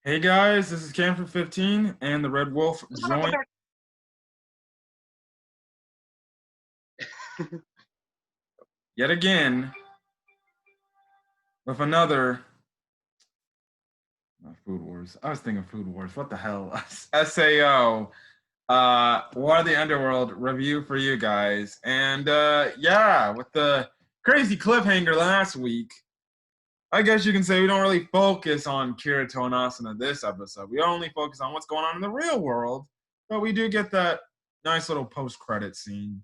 Hey guys, this is Cam from 15 and the Red Wolf joined yet again with another Food Wars. I was thinking Food Wars. What the hell? SAO. War of the Underworld review for you guys. And yeah, with the crazy cliffhanger last week, I guess you can say we don't really focus on Kirito and Asuna this episode. We only focus on what's going on in the real world, but we do get that nice little post-credit scene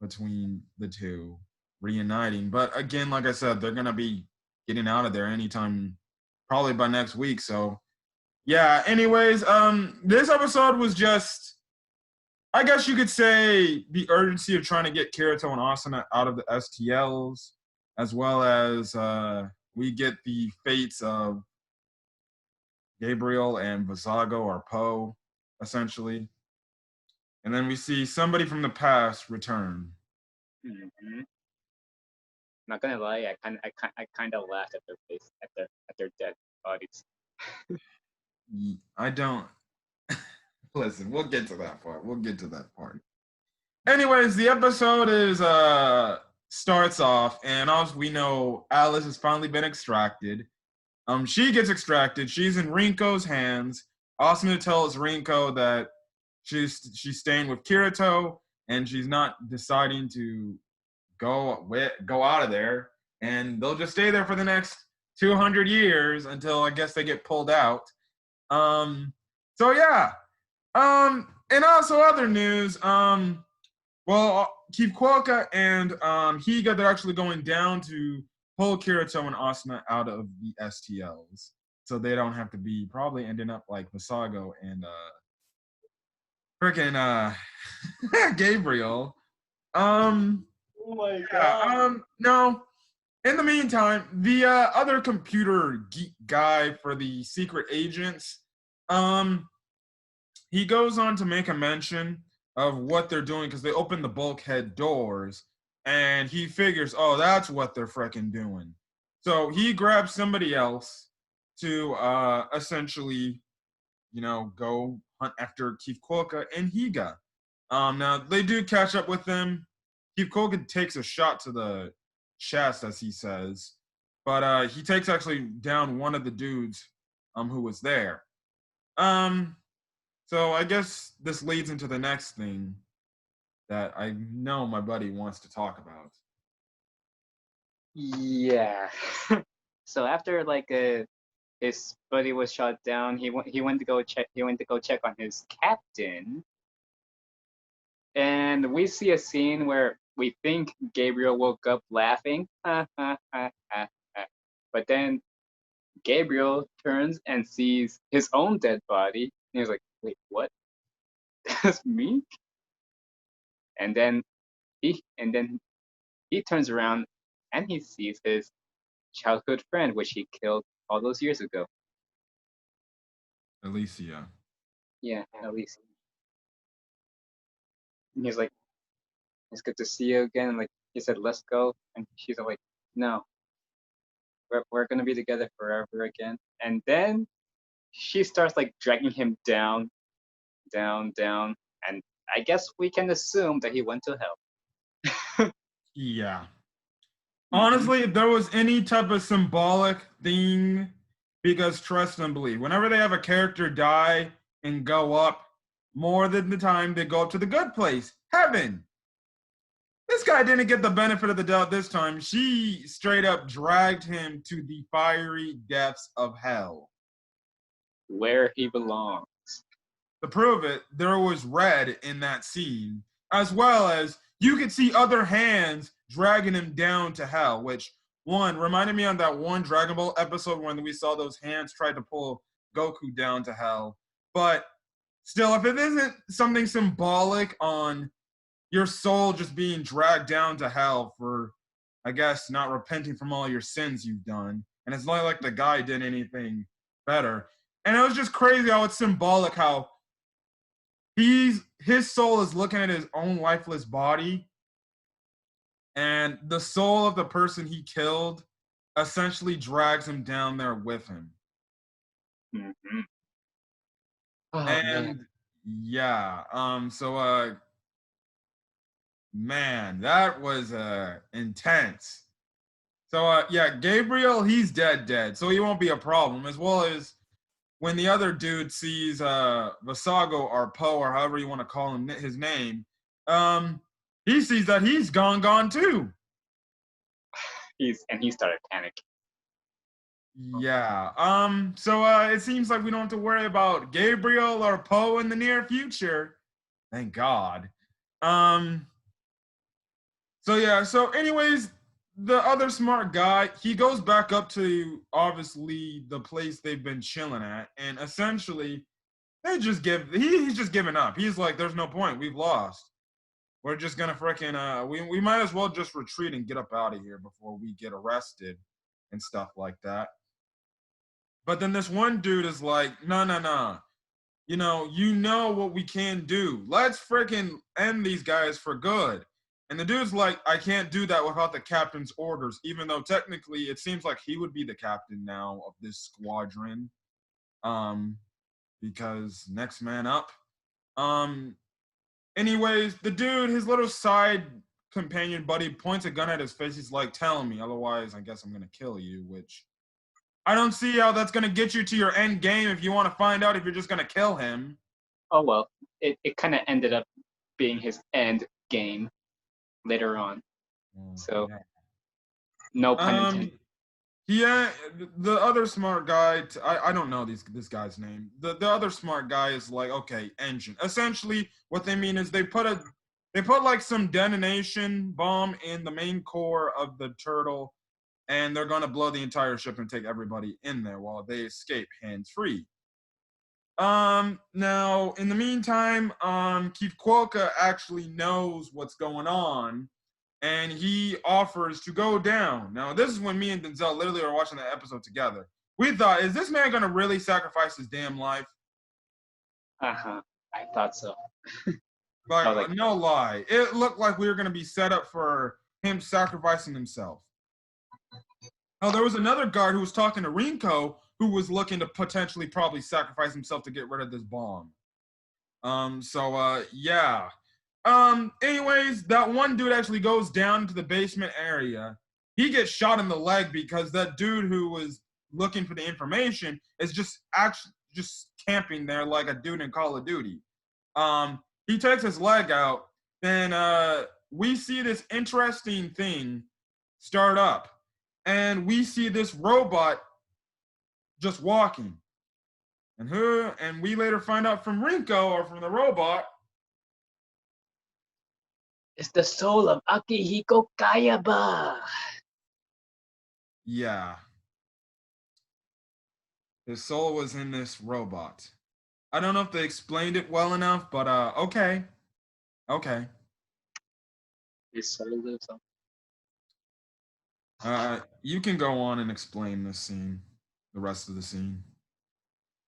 between the two reuniting. But again, like I said, they're gonna be getting out of there anytime, probably by next week. So yeah. Anyways, this episode was just, I guess you could say, the urgency of trying to get Kirito and Asuna out of the STLs, as well as we get the fates of Gabriel and Visago or Poe, essentially. And then we see somebody from the past return. Mm-hmm. Not gonna lie, I kind of laughed at their face at their dead bodies. I don't listen. We'll get to that part. We'll get to that part. Anyways, the episode is starts off, and as we know, Alice has finally been extracted. She gets extracted. She's in Rinko's hands. Asuna tells Rinko that she's staying with Kirito, and she's not deciding to go out of there, and they'll just stay there for the next 200 years until I guess they get pulled out. So yeah. And also other news. Well, Kikuoka and Higa, they're actually going down to pull Kirito and Asuna out of the STLs, so they don't have to be probably ending up like Visago and freaking Gabriel. Oh my Yeah. god! No. In the meantime, the other computer geek guy for the secret agents, um, he goes on to make a mention of what they're doing because they open the bulkhead doors, and he figures, oh, that's what they're freaking doing. So he grabs somebody else to essentially, go hunt after Keith Quokka and Higa. Now they do catch up with them. Keith Quokka takes a shot to the chest, as he says, but he takes actually down one of the dudes who was there. Um, so I guess this leads into the next thing that I know my buddy wants to talk about. Yeah. So after his buddy was shot down, he went to go check. He went to go check on his captain, and we see a scene where we think Gabriel woke up laughing, but then Gabriel turns and sees his own dead body, and he's like, "Wait, what? That's me?" And then he turns around and he sees his childhood friend, which he killed all those years ago. Alicia. Yeah, at least. And he's like, "It's good to see you again." And like he said, "Let's go," and she's like, "No, we're gonna be together forever again." And then she starts like dragging him down, down, down, and I guess we can assume that he went to hell. Yeah. Mm-hmm. Honestly, if there was any type of symbolic thing, because trust and believe, whenever they have a character die and go up, more than the time they go up to the good place, heaven. This guy didn't get the benefit of the doubt this time. She straight up dragged him to the fiery depths of hell. Where he belongs. To prove it, there was red in that scene, as well as you could see other hands dragging him down to hell, which one reminded me on that one Dragon Ball episode when we saw those hands try to pull Goku down to hell. But still, if it isn't something symbolic on your soul just being dragged down to hell for, I guess, not repenting from all your sins you've done, and it's not like the guy did anything better. And it was just crazy how it's symbolic how his soul is looking at his own lifeless body, and the soul of the person he killed essentially drags him down there with him. Mm-hmm. Oh man. And yeah, man, that was intense. So yeah, Gabriel, he's dead. So he won't be a problem, as well as when the other dude sees Vasago or Poe or however you want to call him his name, um, he sees that he's gone too. He started panicking. Yeah. So it seems like we don't have to worry about Gabriel or Poe in the near future. Thank God. Um, so yeah, so anyways, the other smart guy, he goes back up to obviously the place they've been chilling at, and essentially he's just giving up. He's like, there's no point. We've lost. We're just gonna freaking we might as well just retreat and get up out of here before we get arrested and stuff like that. But then this one dude is like, no. You know what we can do. Let's freaking end these guys for good. And the dude's like, I can't do that without the captain's orders, even though technically it seems like he would be the captain now of this squadron. Um, because next man up. Um, anyways, the dude, his little side companion buddy, points a gun at his face. He's like, tell me, otherwise I guess I'm gonna kill you, which I don't see how that's gonna get you to your end game if you want to find out if you're just gonna kill him. Oh well, it kind of ended up being his end game later on. So Yeah. no pun intended. Um. Yeah. The other smart guy. I don't know this guy's name. The other smart guy is like, okay, engine. Essentially, what they mean is they put like some detonation bomb in the main core of the turtle, and they're gonna blow the entire ship and take everybody in there while they escape hands free. Now, in the meantime, Kikuoka actually knows what's going on, and he offers to go down. Now, this is when me and Denzel literally are watching that episode together. We thought, is this man gonna really sacrifice his damn life? Uh-huh. I thought so. I Like, was like, no lie, it looked like we were gonna be set up for him sacrificing himself. Oh, there was another guard who was talking to Rinko who was looking to potentially probably sacrifice himself to get rid of this bomb. Yeah. Anyways, that one dude actually goes down to the basement area. He gets shot in the leg because that dude who was looking for the information is just actually just camping there like a dude in Call of Duty. He takes his leg out, then we see this interesting thing start up. And we see this robot just walking. And we later find out from Rinko or from the robot. it's the soul of Akihiko Kayaba. Yeah, his soul was in this robot. I don't know if they explained it well enough, but okay. Okay. His soul lives on. You can go on and explain this scene, the rest of the scene.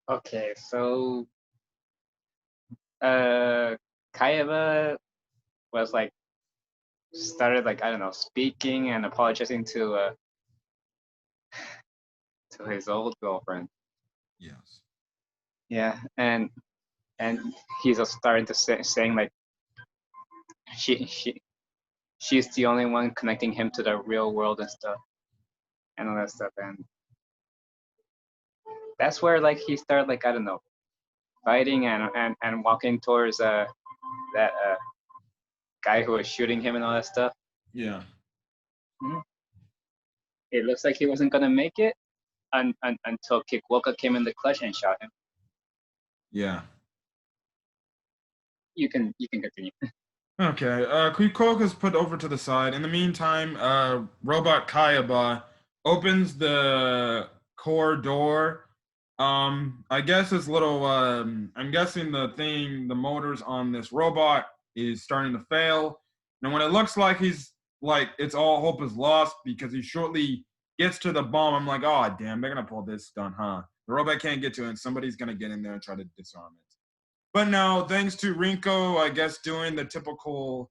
Okay, so Kayaba was like started like I don't know speaking and apologizing to his old girlfriend. Yes. Yeah, and he's also starting to saying like she she she's the only one connecting him to the real world and stuff and all that stuff, and that's where like he started like I don't know fighting and walking towards that guy who was shooting him and all that stuff. Yeah. Mhm. It looks like he wasn't gonna make it until Kikuoka came in the clutch and shot him. Yeah. You can continue. Okay. Quick is put over to the side. In the meantime, Robot Kayaba opens the core door. I guess this little I'm guessing the motors on this robot is starting to fail. And when it looks like he's like it's all hope is lost because he shortly gets to the bomb, I'm like, oh damn, they're gonna pull this stunt, huh? The robot can't get to it, and somebody's gonna get in there and try to disarm it. But no, thanks to Rinko, I guess doing the typical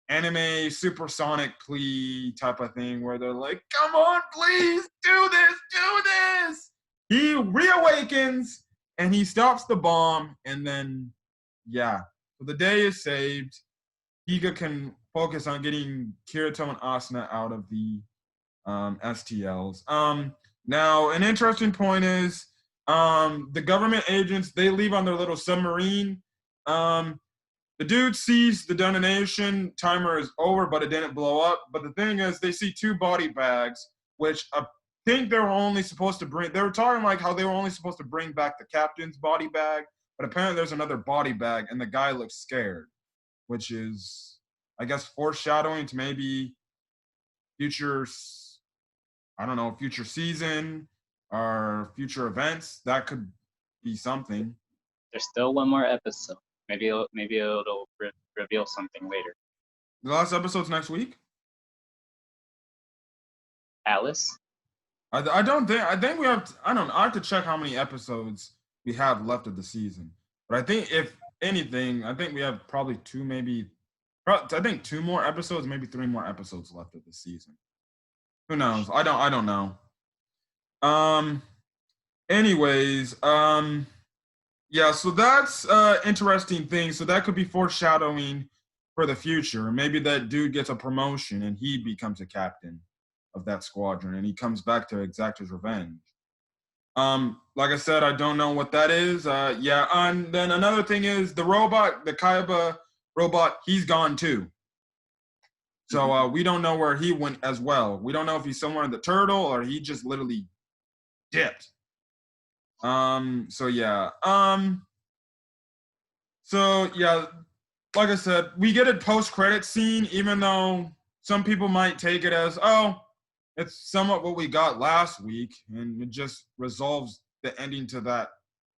anime supersonic plea type of thing where they're like, come on, please, do this, do this. he reawakens and he stops the bomb, and then yeah, so the day is saved. Higa can focus on getting Kirito and Asuna out of the STLs. Now, an interesting point is the government agents, they leave on their little submarine. The dude sees the detonation timer is over, but it didn't blow up. But the thing is, they see two body bags, which I think they were only supposed to bring. They were talking like how they were only supposed to bring back the captain's body bag, but apparently there's another body bag, and the guy looks scared, which is, I guess, foreshadowing to maybe future, I don't know, future season or future events. That could be something. There's still one more episode. Maybe it'll reveal something later. The last episode's next week. Alice? I don't think. I think we have. I don't know. I have to check how many episodes we have left of the season. But I think if anything, I think we have probably two, maybe. I think two more episodes, maybe three more episodes left of the season. Who knows? I don't know. Anyways, yeah, so that's interesting thing. So that could be foreshadowing for the future. Maybe that dude gets a promotion and he becomes a captain of that squadron and he comes back to exact his revenge. Like I said, I don't know what that is. Yeah, and then another thing is the robot, the Kaiba robot, he's gone too. So we don't know where he went as well. We don't know if he's somewhere in the turtle or he just literally dipped. So yeah. So yeah, like I said, we get a post-credit scene, even though some people might take it as, oh, it's somewhat what we got last week, and it just resolves the ending to that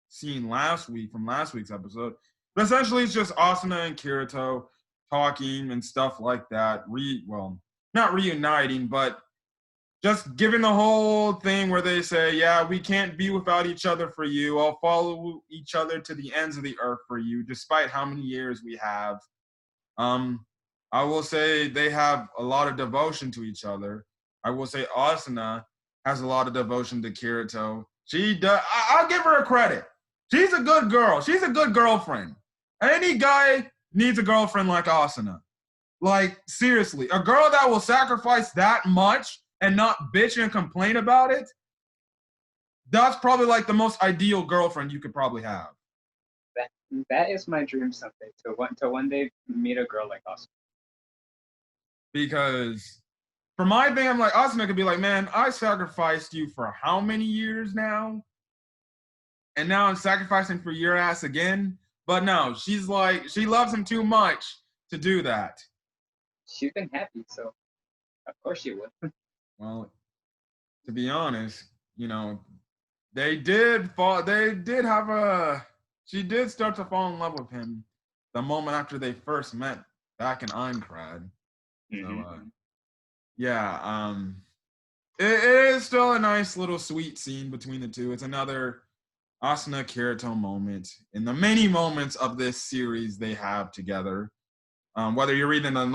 scene last week from last week's episode. But essentially, it's just Asuna and Kirito talking and stuff like that. Not reuniting, but just giving the whole thing where they say, yeah, we can't be without each other for you. I'll follow each other to the ends of the earth for you, despite how many years we have. I will say they have a lot of devotion to each other. I will say Asuna has a lot of devotion to Kirito. She does. I'll give her a credit. She's a good girl. She's a good girlfriend. Any guy needs a girlfriend like Asuna. Like, seriously, a girl that will sacrifice that much and not bitch and complain about it, that's probably like the most ideal girlfriend you could probably have. That is my dream someday, to one day meet a girl like Asuna. Because for my thing, I'm like, Asuna could be like, man, I sacrificed you for how many years now? And now I'm sacrificing for your ass again? But no, she's like, she loves him too much to do that. She's been happy, so of course she would. Well, to be honest, they did have she did start to fall in love with him the moment after they first met back in Einkrad. Mm-hmm. So yeah, it is still a nice little sweet scene between the two. It's another Asuna Kirito moment in the many moments of this series they have together. Whether you're reading the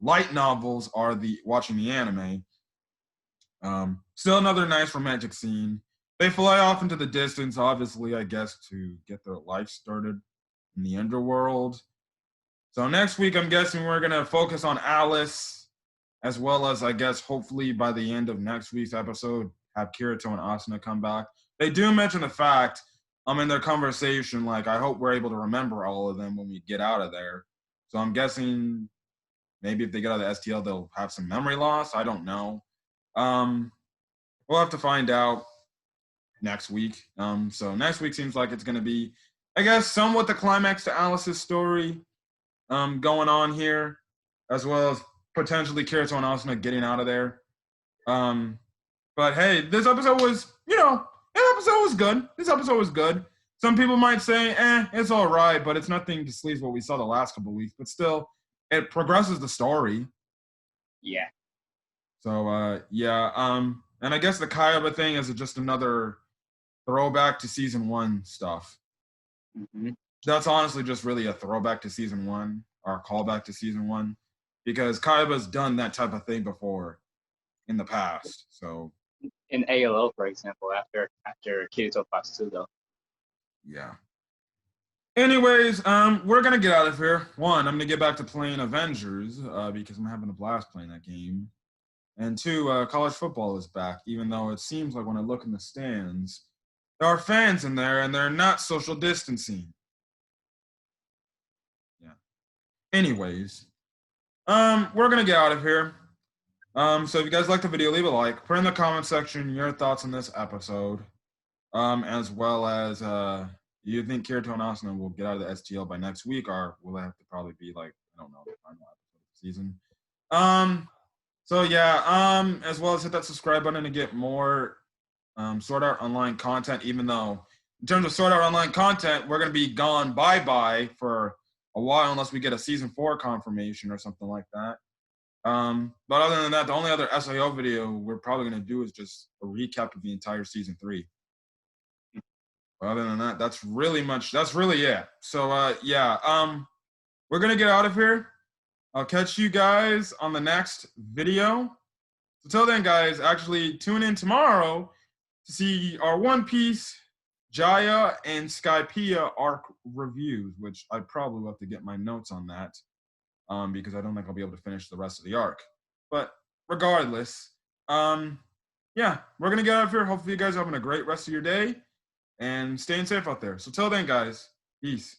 light novels or watching the anime. Still another nice romantic scene. They fly off into the distance, obviously, I guess, to get their life started in the Underworld. So next week, I'm guessing we're going to focus on Alice, as well as, I guess, hopefully by the end of next week's episode, have Kirito and Asuna come back. They do mention the fact, in their conversation, like, I hope we're able to remember all of them when we get out of there. So I'm guessing maybe if they get out of the STL, they'll have some memory loss. I don't know. We'll have to find out next week. So next week seems like it's going to be, I guess, somewhat the climax to Alice's story going on here, as well as potentially Kirito and Asuna getting out of there. But hey, this episode was, good. This episode was good. Some people might say, it's all right, but it's nothing to sleaze what we saw the last couple of weeks. But still, it progresses the story. Yeah. So, yeah. And I guess the Kaiba thing is just another throwback to season 1 stuff. Mm-hmm. That's honestly just really a throwback to season 1 or a callback to season 1 because Kaiba's done that type of thing before in the past. So in ALO, for example, after Kirito Fatsugo. Yeah. Anyways, we're gonna get out of here. One, I'm gonna get back to playing Avengers because I'm having a blast playing that game. And two, college football is back, even though it seems like when I look in the stands, there are fans in there and they're not social distancing. Yeah. Anyways, we're gonna get out of here. So if you guys like the video, leave a like. Put in the comment section your thoughts on this episode, as well as you think Kirito and Asuna will get out of the STL by next week, or will it have to probably be like, I don't know, the final episode of the season. So yeah, as well as hit that subscribe button to get more Sword Art Online content, even though in terms of Sword Art Online content, we're gonna be gone bye-bye for a while unless we get a season 4 confirmation or something like that. But other than that, the only other SIO video we're probably gonna do is just a recap of the entire season 3. But other than that, that's really it. So yeah, we're gonna get out of here. I'll catch you guys on the next video. So till then, guys, actually tune in tomorrow to see our One Piece, Jaya, and Skypiea arc reviews, which I probably will have to get my notes on that because I don't think I'll be able to finish the rest of the arc. But regardless, yeah, we're going to get out of here. Hopefully you guys are having a great rest of your day and staying safe out there. So till then, guys, peace.